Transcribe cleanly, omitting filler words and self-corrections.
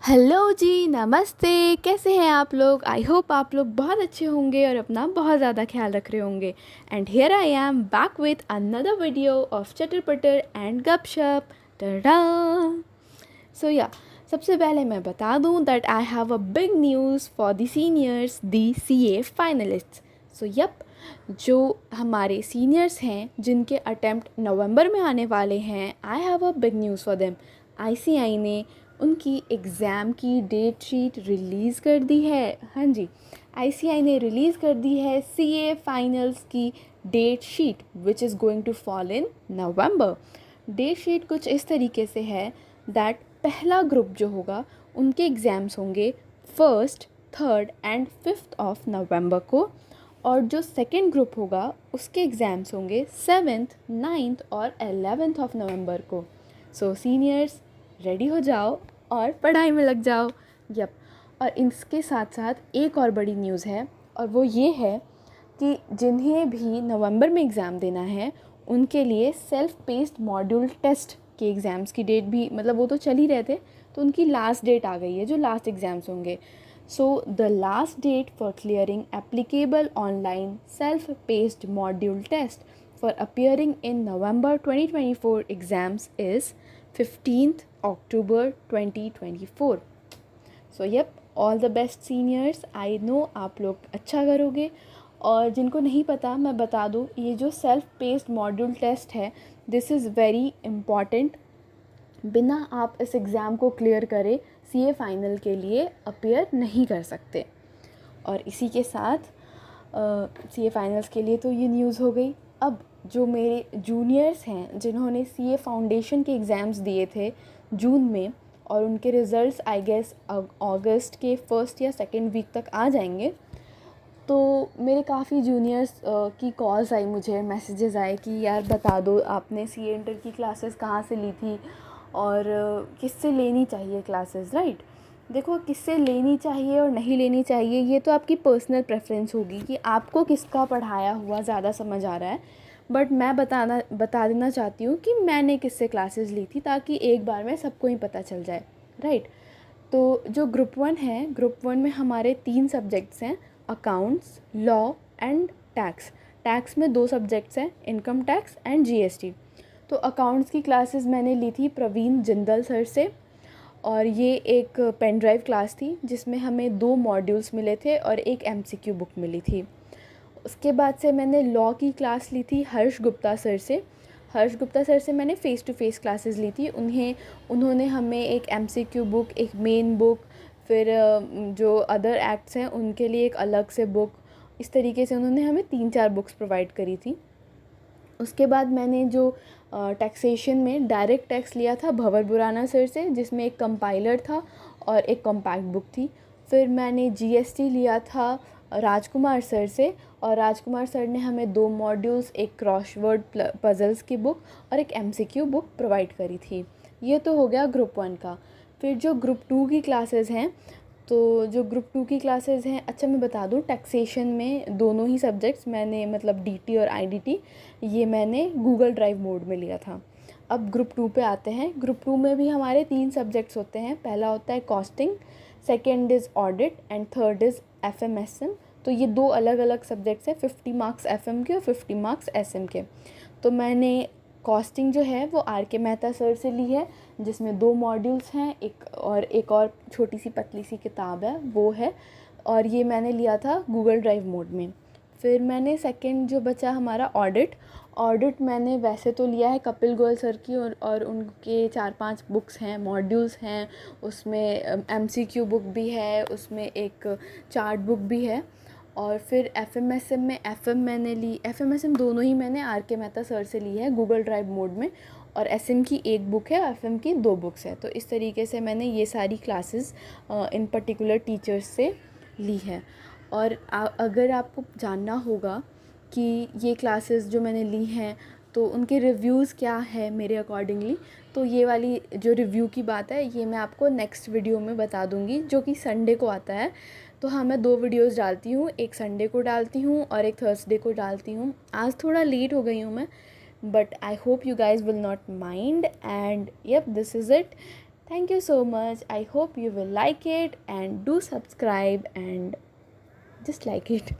Hello जी, नमस्ते। कैसे हैं आप लोग? आई होप आप लोग बहुत अच्छे होंगे और अपना बहुत ज़्यादा ख्याल रख रहे होंगे। And here I am back with another video of चटर पटर एंड गपशप। टडा। सो या सबसे पहले मैं बता दूं that I have a big news for the seniors, the CA finalists. So yup, जो हमारे सीनियर्स हैं जिनके अटेम्प्ट नवंबर में आने वाले हैं, आई have a big news for them. ICI ने उनकी एग्ज़ाम की डेट शीट रिलीज़ कर दी है। हाँ जी, आईसीआई ने रिलीज़ कर दी है सीए फाइनल्स की date sheet which is going to fall in November. Date sheet कुछ इस तरीके से है दैट पहला ग्रुप जो होगा उनके एग्ज़ाम्स होंगे 1st, 3rd and 5th of November को, और जो सेकेंड ग्रुप होगा उसके एग्ज़ाम्स होंगे 7th, 9th और 11th ऑफ नवंबर को। सो सीनियर्स, रेडी हो जाओ और पढ़ाई में लग जाओ। यप, और इसके साथ साथ एक और बड़ी न्यूज़ है, और वो ये है कि जिन्हें भी नवंबर में एग्ज़ाम देना है उनके लिए सेल्फ पेस्ड मॉड्यूल टेस्ट के एग्ज़ाम्स की डेट भी, मतलब वो तो चल ही रहे थे, तो उनकी लास्ट डेट आ गई है जो लास्ट एग्ज़ाम्स होंगे। So the last date for clearing applicable online self paced module test for appearing in November 2024 exams is 15th October 2024. So yep, all the best seniors. I know आप लोग अच्छा करोगे। और जिनको नहीं पता मैं बता दूँ, ये जो सेल्फ पेस्ड मॉड्यूल टेस्ट है, दिस इज़ वेरी इम्पॉर्टेंट। बिना आप इस एग्ज़ाम को क्लियर करे सीए फाइनल के लिए अपीयर नहीं कर सकते। और इसी के साथ सीए फाइनल्स के लिए तो ये न्यूज़ हो गई। अब जो मेरे जूनियर्स हैं जिन्होंने सीए फाउंडेशन के एग्ज़ाम्स दिए थे जून में, और उनके रिज़ल्ट्स आई गेस अगस्त के फर्स्ट या सेकेंड वीक तक आ जाएंगे, तो मेरे काफ़ी जूनियर्स की कॉल्स आई, मुझे मैसेजेस आए कि यार बता दो आपने सीए इंटर की क्लासेस कहाँ से ली थी और किससे लेनी चाहिए क्लासेस, राइट। देखो, किससे लेनी चाहिए और नहीं लेनी चाहिए ये तो आपकी पर्सनल प्रेफरेंस होगी कि आपको किसका पढ़ाया हुआ ज़्यादा समझ आ रहा है। बट मैं बता देना चाहती हूँ कि मैंने किससे क्लासेस ली थी, ताकि एक बार में सबको ही पता चल जाए, राइट। तो जो ग्रुप 1 है, ग्रुप 1 में हमारे 3 सब्जेक्ट्स हैं, accounts, law and tax. Tax में 2 सब्जेक्ट्स हैं, इनकम टैक्स एंड जीएसटी। तो अकाउंट्स की क्लासेस मैंने ली थी प्रवीण जिंदल सर से, और ये एक पेन ड्राइव क्लास थी जिसमें हमें 2 मॉड्यूल्स मिले थे और एक एमसीक्यू बुक मिली थी। उसके बाद से मैंने लॉ की क्लास ली थी हर्ष गुप्ता सर से। हर्ष गुप्ता सर से मैंने फ़ेस टू फेस क्लासेस ली थी। उन्होंने हमें एक एमसीक्यू बुक, एक मेन बुक, फिर जो अदर एक्ट्स हैं उनके लिए एक अलग से बुक, इस तरीके से उन्होंने हमें 3-4 बुक्स प्रोवाइड करी थी। उसके बाद मैंने जो टैक्सेशन में डायरेक्ट टैक्स लिया था भंवर बुराना सर से, जिसमें एक कंपाइलर था और एक कॉम्पैक्ट बुक थी। फिर मैंने जीएसटी लिया था राजकुमार सर से, और राजकुमार सर ने हमें 2 मॉड्यूल्स, एक क्रॉसवर्ड पजल्स की बुक और एक एमसीक्यू बुक प्रोवाइड करी थी। ये तो हो गया ग्रुप 1 का। फिर जो ग्रुप 2 की क्लासेस हैं, तो जो ग्रुप 2 की क्लासेस हैं, अच्छा मैं बता दूं, टैक्सेशन में दोनों ही सब्जेक्ट्स मैंने, मतलब डीटी और आईडीटी, ये मैंने गूगल ड्राइव मोड में लिया था। अब ग्रुप 2 पे आते हैं। ग्रुप 2 में भी हमारे 3 सब्जेक्ट्स होते हैं। पहला होता है costing, second is audit and third is FMSM. तो ये 2 अलग अलग सब्जेक्ट्स हैं, 50 मार्क्स एफएम के और 50 मार्क्स एसएम के। तो मैंने कॉस्टिंग जो है वो आर के मेहता सर से ली है, जिसमें 2 मॉड्यूल्स हैं, एक और छोटी सी पतली सी किताब है वो है, और ये मैंने लिया था गूगल ड्राइव मोड में। फिर मैंने सेकंड जो बचा हमारा ऑडिट मैंने वैसे तो लिया है कपिल गोयल सर की, और उनके 4-5 बुक्स हैं, मॉड्यूल्स हैं, उसमें एमसीक्यू बुक भी है, उसमें एक चार्ट बुक भी है। और फिर एफएमएसएम में मैंने ली, एफएमएसएम दोनों ही मैंने आर के मेहता सर से ली है गूगल ड्राइव मोड में, और एसएम की 1 बुक है, एफएम की 2 बुक्स है। तो इस तरीके से मैंने ये सारी क्लासेस इन पर्टिकुलर टीचर्स से ली है। और अगर आपको जानना होगा कि ये क्लासेस जो मैंने ली हैं तो उनके रिव्यूज़ क्या है मेरे अकॉर्डिंगली, तो ये वाली जो रिव्यू की बात है ये मैं आपको नेक्स्ट वीडियो में बता दूंगी, जो कि संडे को आता है। तो हाँ, मैं 2 वीडियोस डालती हूँ, एक संडे को डालती हूँ और एक थर्सडे को डालती हूँ। आज थोड़ा लेट हो गई हूँ मैं, but I hope you guys will not mind, and yup, this is it. Thank you so much. I hope you will like it and do subscribe and just like it.